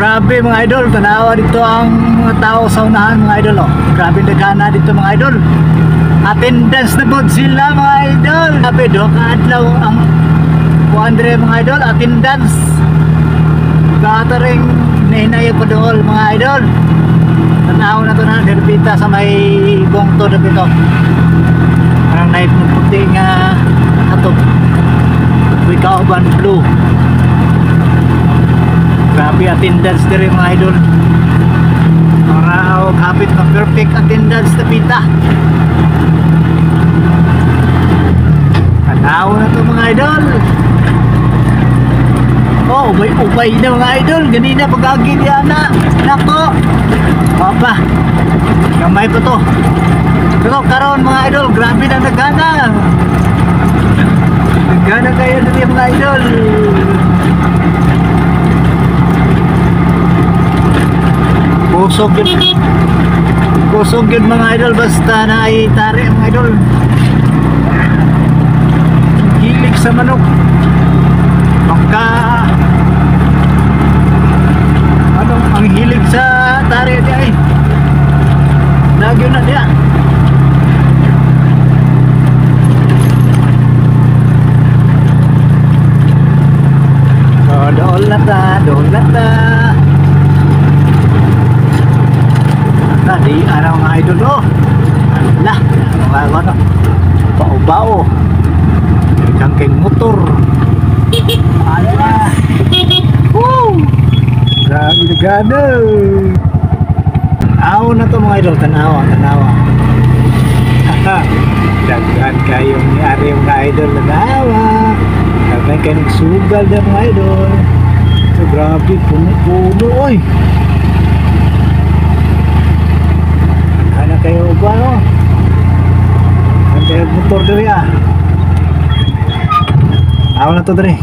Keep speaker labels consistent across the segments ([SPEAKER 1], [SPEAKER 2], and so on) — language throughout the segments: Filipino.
[SPEAKER 1] Grabe mga idol, tanawa dito ang mga tao sa unahan mga idol oh. Grabe nagana dito mga idol. Attendance na bod sila mga idol. Grabe do kaadlaw ang kuandre mga idol, attendance. Gathering nahinay pa dool mga idol. Tanawa na to na derbita sa may bongto na dito. Parang night mo puti nga atop. Kauban blue. Grabe attendance diri mga idol. Para kapit na perfect attendance na pita. Tanaw na to mga idol. Oh, ubay na mga idol. Ganina pag-agi diyan na. Nako. Papa. Gamay pa to. Pero karon mga idol, grabe na nagana. Nagana kayo dito mga idol. Kusog yun mga idol. Basta na ay tari mga idol. Hilig sa manok. Baka ano ang hilig sa tari di ay nagyo na diya. Doon na ta. Di araw mga idol oh. Ala, ano, bao-bao. Kangking motor. Ala. Woo! Grabe na gana. Aw na to mga idol, tanawa. Daghan kayong ni-ari mga idol, tanawa. Daghan kayong sugal na mga idol. So grabe, puno-puno oy. Ano kayo ba no? Ano kayo motor diri ah. Aw na to diri.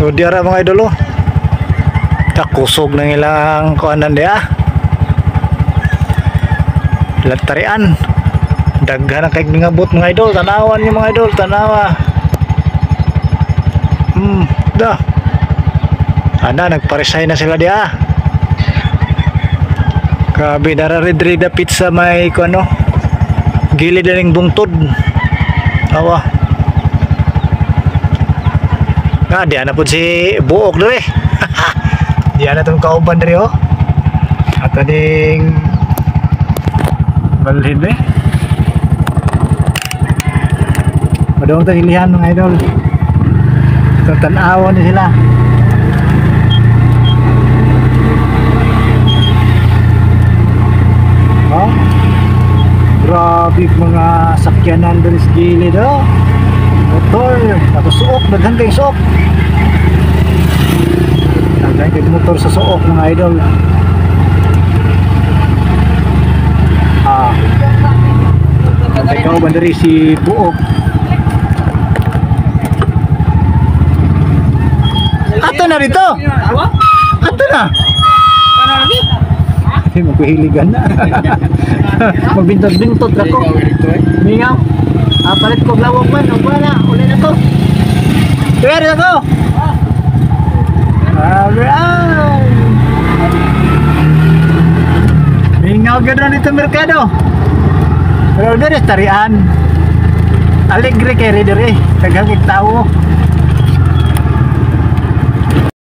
[SPEAKER 1] So diara mga idol oh. Takusog ng ilang kuanan dia. Latarian. Daghan kay ngabot mga idol, tanawan niyo mga idol, tanawa. Dah. Ana nagparesay na sila dia. Grabe nararidri dapit sa may kuno. Gilid ning bungtod. Awa. Di ana pud si buok dere. Di ana tong kauban dere oh. At ading balhin eh. Padong ta ilihan mga idol. Tanawan ni sila. Oh. Grabe mga sakyanan diri sa gilid oh. Motor, tapos suok, daghan kay suok. Daghan kay motor sa suok mga idol. Ikaw ba diri si Buok? Ato na rito. Ato na. Hindi magpahiligan na. Magbintot-bintot ako. Mingaw. Palit ko glawag man. Wala. Uli na to. Kaya rin ako. Alright. Mingaw gano'n dito merkado. Pero dito tarian. Alegre kay rin dito. Tagang tao.